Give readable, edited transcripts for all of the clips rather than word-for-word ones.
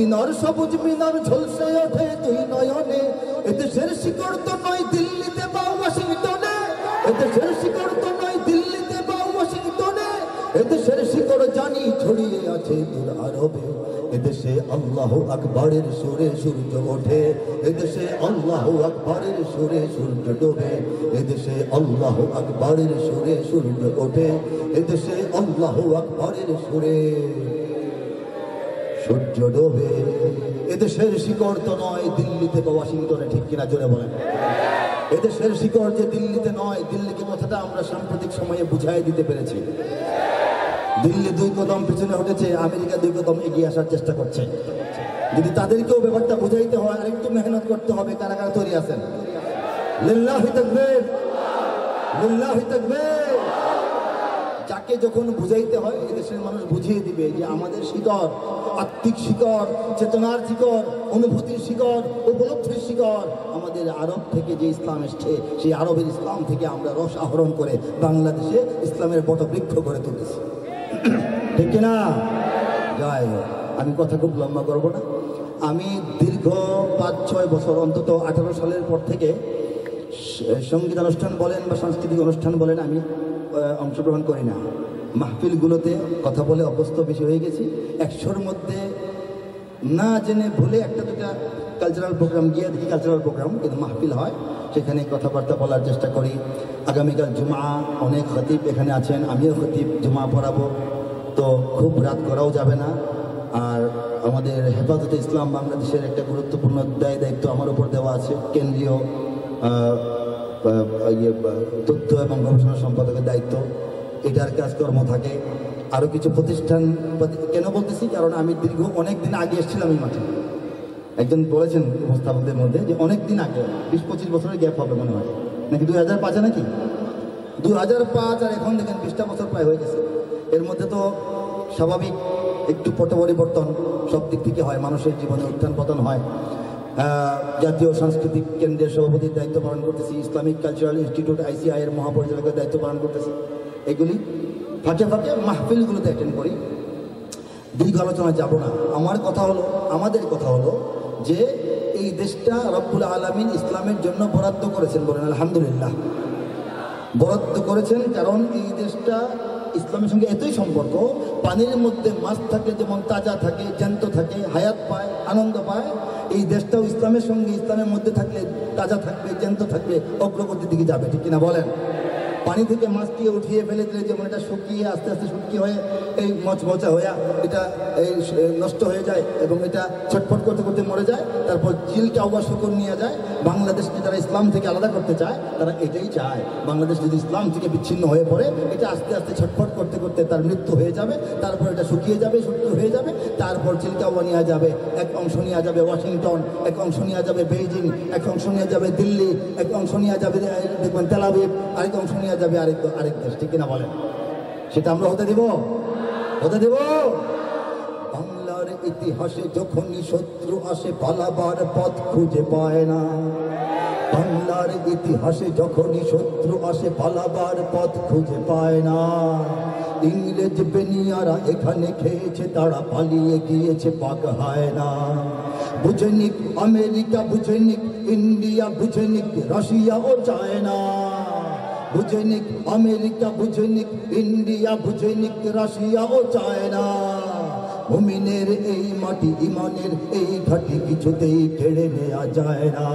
মদিনার সবুজ মিনার ঝলসে ওঠে দুই নয়নে। এদেশের শিকড় তো নয় দিল্লিতে বা ওয়াশিংটনে, এদেশের শিকড় তো নয় দিল্লিতে বা ওয়াশিংটনে, এদেশের শিকড় জানি ছড়িয়ে আছে দূর আরবে। এদেশে আল্লাহু আকবরের সুরে সূর্য ওঠে, এদেশে আল্লাহু আকবরের সুরে সূর্য ডোবে। এদেশে আল্লাহু আকবরের সুরে সূর্য ওঠে, এদেশে আল্লাহু আকবরের সুরে সূর্য ডোবে। এদেশের শিকড় তো নয় দিল্লিতে বা ওয়াশিংটনে, ঠিক কিনা জোরে বলেন। এদেশের শিকড় যে দিল্লিতে নয়, দিল্লিকে কথাটা আমরা সাম্প্রতিক সময়ে বুঝাই দিতে পেরেছি। দিল্লি 2 কদম পিছনে উঠেছে, আমেরিকা 2 কদম এগিয়ে আসার চেষ্টা করছে। যদি তাদেরকেও ব্যাপারটা বুঝাইতে হয় আর একটু মেহনত করতে হবে। কারা কারা তৈরি আছেন? লিল্লাহি তাকবীর, লিল্লাহি তাকবীর। যাকে যখন বুঝাইতে হয় এদেশের মানুষ বুঝিয়ে দিবে যে আমাদের শিকড় আত্মিক শিকড়, চেতনার শিকড়, অনুভূতির শিকড়, উপলব্ধির শিকড় আমাদের আরব থেকে যে ইসলাম এসছে, সেই আরবের ইসলাম থেকে আমরা রস আহরণ করে বাংলাদেশে ইসলামের বটবৃক্ষ করে তুলেছি, ঠিক কিনা? যাই হোক, আমি কথা খুব লম্বা করবো না। আমি দীর্ঘ 5-6 বছর, অন্তত 18 সালের পর থেকে সঙ্গীত অনুষ্ঠান বলেন বা সাংস্কৃতিক অনুষ্ঠান বলেন আমি অংশগ্রহণ করি না। মাহফিলগুলোতে কথা বলে অভ্যস্ত বেশি হয়ে গেছি। 100-র মধ্যে না জেনে ভুলে 1-2টা কালচারাল প্রোগ্রাম গিয়ে দেখি, কালচারাল প্রোগ্রাম কিন্তু মাহফিল হয়, সেখানে কথাবার্তা বলার চেষ্টা করি। আগামীকাল জুমা, অনেক খতিব এখানে আছেন, আমিও খতিব জুমা পড়াবো, তো খুব রাত করাও যাবে না। আর আমাদের হেফাজতে ইসলাম বাংলাদেশের একটা গুরুত্বপূর্ণ দায়িত্ব আমার উপর দেওয়া আছে, কেন্দ্রীয় তথ্য এবং গবেষণা সম্পাদকের দায়িত্ব, এটার কাজকর্ম থাকে। আরও কিছু প্রতিষ্ঠান, কেন বলতেছি কারণ আমি দীর্ঘ অনেক দিন আগে এসেছিলাম এই মাঠে। একজন বলেছেন উপস্থাপকদের মধ্যে যে অনেক দিন আগে, 20-25 বছরের গ্যাপ হবে মনে হয়, নাকি 2005-এ, নাকি 2005, আর এখন দেখেন 20টা বছর প্রায় হয়ে গেছে। এর মধ্যে তো স্বাভাবিক একটু পট পরিবর্তন সব দিক থেকে হয়, মানুষের জীবনে উত্থান পতন হয়। জাতীয় সাংস্কৃতিক কেন্দ্রের সভাপতির দায়িত্ব পালন করতেছি, ইসলামিক কালচারাল ইনস্টিটিউট ICI এর মহাপরিচালকের দায়িত্ব পালন করতেছি। এগুলি ফাঁকে ফাঁকে মাহফিলগুলোতে অ্যাটেন্ড করি। দীর্ঘ আলোচনা যাব না। আমার কথা হলো, আমাদের কথা হলো যে এই দেশটা রব্বুল আলামিন ইসলামের জন্য বরাদ্দ করেছেন, বলেন আলহামদুলিল্লাহ। বরাদ্দ করেছেন কারণ এই দেশটা ইসলামের সঙ্গে এতই সম্পর্ক, পানির মধ্যে মাছ থাকে যেমন তাজা থাকে, জ্যান্ত থাকে, হায়াত পায়, আনন্দ পায়, এই দেশটাও ইসলামের সঙ্গে, ইসলামের মধ্যে থাকলে তাজা থাকবে, জ্যান্ত থাকবে, অগ্রগতির দিকে যাবে, ঠিক কিনা বলেন? পানি থেকে মাছকে উঠিয়ে ফেলে দিলে যেমন এটা শুকিয়ে আস্তে আস্তে শুকিয়ে হয়ে এই মচমচা হয়ে এটা এই নষ্ট হয়ে যায় এবং এটা ছটফট করতে করতে মরে যায়, তারপর চিলটা আবার শুকর নিয়ে যায়। বাংলাদেশকে যারা ইসলাম থেকে আলাদা করতে চায় তারা এটাই চায়, বাংলাদেশ যদি ইসলাম থেকে বিচ্ছিন্ন হয়ে পড়ে এটা আস্তে আস্তে ছটফট করতে করতে তার মৃত্যু হয়ে যাবে, তারপর এটা শুকিয়ে যাবে, শুকনো হয়ে যাবে, তারপর চিলকাওয়া নেওয়া যাবে, এক অংশ নেওয়া যাবে ওয়াশিংটন, এক অংশ নেওয়া যাবে বেইজিং, এক অংশ নেওয়া যাবে দিল্লি, এক অংশ নেওয়া যাবে দেখবেন তেল আবিব, আরেক অংশ নেওয়া যাবে আরেক দেশ, ঠিক কিনা বলেন? সেটা আমরা হতে দেব? হতে দেব? বাংলার ইতিহাসে যখনই শত্রু আসে পালাবার পথ খুঁজে পায় না, বাংলার ইতিহাসে যখনই শত্রু আসে পালাবার পথ খুঁজে পায় না। ইংরেজ বেনিয়ারা এখানে খেয়েছে, তারা পালিয়ে গিয়েছে পাক হয় না। বুঝেনিক আমেরিকা, বুঝেনিক ইন্ডিয়া, বুঝেনিক রাশিয়া ও চায়না, বুঝেনিক আমেরিকা, বুঝেনিক ইন্ডিয়া, বুঝেনিক রাশিয়া ও চায়না। মুমিনের এই মাটি, ইমানের এই ঘাটি কিছুতেই কেড়ে নেওয়া যায় না।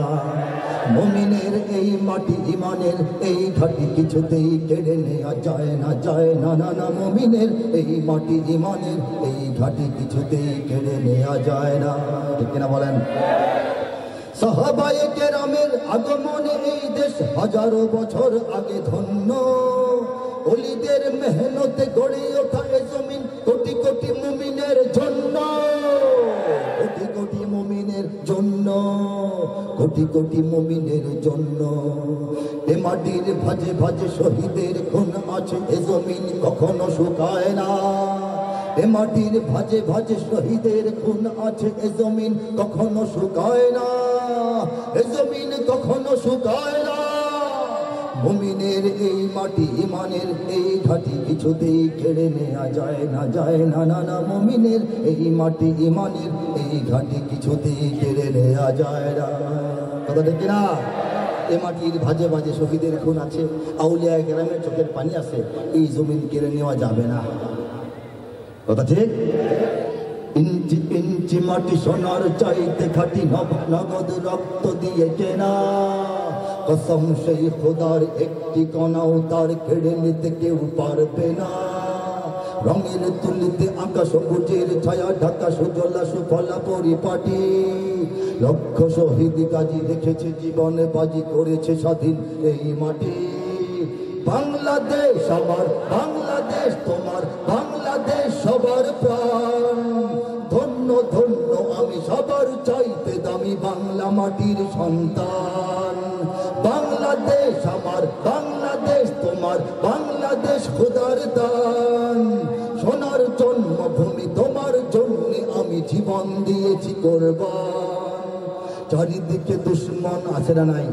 মুমিনের এই মাটি, ইমানের এই ঘাটি কিছুতেই কেড়ে নেওয়া যায় না, যায় না, না না। মুমিনের এই মাটি, ইমানের এই ঘাটি কিছুতেই কেড়ে নেওয়া যায় না, ঠিক কিনা বলেন? সাহাবায়ে কেরামের আগমনে এই দেশ হাজারো বছর আগে ধন্য। ওলিদের মেহনতে গড়ে ওঠা এ জমিন কোটি কোটি মুমিনের জন্য, কোটি কোটি মুমিনের জন্য, কোটি কোটি মুমিনের জন্য। এ মাটির ভাজে ভাজে শহীদের খুন আছে, এ জমিন কখনো শুকায় না। এ মাটির ভাজে ভাজে শহীদের খুন আছে, এ জমিন কখনো শুকায় না, এ জমিন কখনো শুকায় না। মুমিনের এই মাটি ইমানের এই ঘাটি কিছুতেই কেড়ে নেওয়া যায় না, যায় না, না না। মুমিনের এই মাটি ইমানের এই ঘাটি কিছুতেই কেড়ে নেওয়া যায় না। কথা ঠিক না? এ মাটির ভাজে ভাজে শহীদের খুন আছে, আউলিয়া কেরামের চোখের পানি আছে, এই জমিন কেড়ে নেওয়া যাবে না। কথা ঠিক? ইঞ্চি ইঞ্চি মাটি সোনার চাইতে খাটি, নগদ রক্ত দিয়ে কেনা। কসম সেই খোদার একটি কণাও তার কেড়ে নিতে কেউ পারবে না। রঙের তুলিতে আঁকা সবুজের ছায়া ঢাকা সুজলা সুফলা পরিপাটি। লক্ষ শহীদ গাজী রেখেছে জীবনে বাজি, করেছে স্বাধীন এই মাটি। বাংলাদেশ আমার, বাংলাদেশ তোমার, বাংলাদেশ সবার প্রাণ। ধন্য ধন্য আমি সবার চাইতে দামি বাংলা মাটির সন্তান। বাংলাদেশ আমার, বাংলাদেশ তোমার, বাংলাদেশ খোদার দান। সোনার জন্মভূমি তোমার জন্য আমি জীবন দিয়েছি কোরবান। চারিদিকে দুশ্মন আছে না নাই?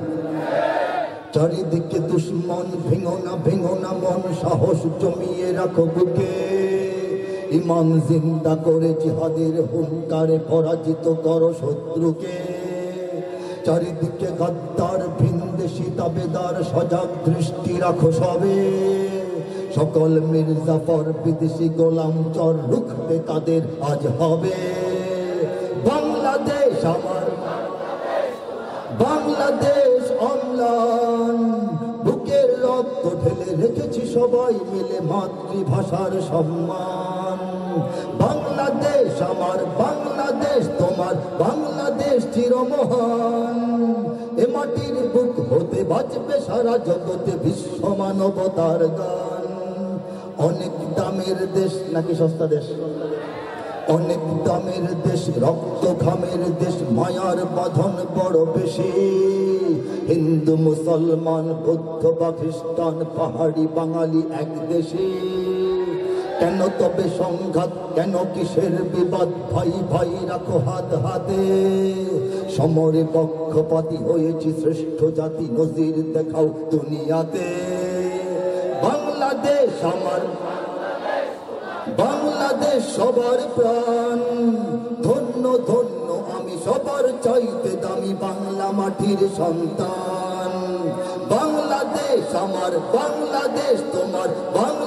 চারিদিকে দুশ্মন, ভেঙো না মন, সাহস জমিয়ে রাখো বুকে। ইমান জিন্দা করে জিহাদের হুঙ্কারে পরাজিত করো শত্রুকে। চারিদিকে গদ্দার ভিনদেশি দাবেদার, সজাগ দৃষ্টি রাখো সবে। সকল মির্জাফর বিদেশি গোলাম চর রুখতে তাদের আজ হবে। বাংলাদেশ আমার, বাংলাদেশ অম্লান। বুকের রক্ত ঢেলে রেখেছি সবাই মিলে মাতৃভাষার সম্মান। বাংলাদেশ আমার, বাংলাদেশ তোমার, বাংলাদেশ চিরমহান। এ মাটির বুক হতে বাঁচবে সারা জগতে বিশ্ব মানবতার গান। অনেক দামের দেশ নাকি সস্তা দেশ? অনেক দামের দেশ, রক্ত ঘামের দেশ, মায়ার বাঁধন বড় বেশি। হিন্দু মুসলমান বৌদ্ধ বা খ্রিস্টান পাহাড়ি বাঙালি এক দেশে। কেন তবে সংঘাত, কেন কিসের বিবাদ? ভাই ভাই রাখো হাত হাতে। সমরে পক্ষপাতী হয়েছি শ্রেষ্ঠ জাতি, নজির দেখাও দুনিয়াতে। বাংলাদেশ আমার, বাংলাদেশ সবার প্রাণ। ধন্য ধন্য আমি সবার চাইতে দামি বাংলা মাটির সন্তান। বাংলাদেশ আমার, বাংলাদেশ তোমার, বাংলা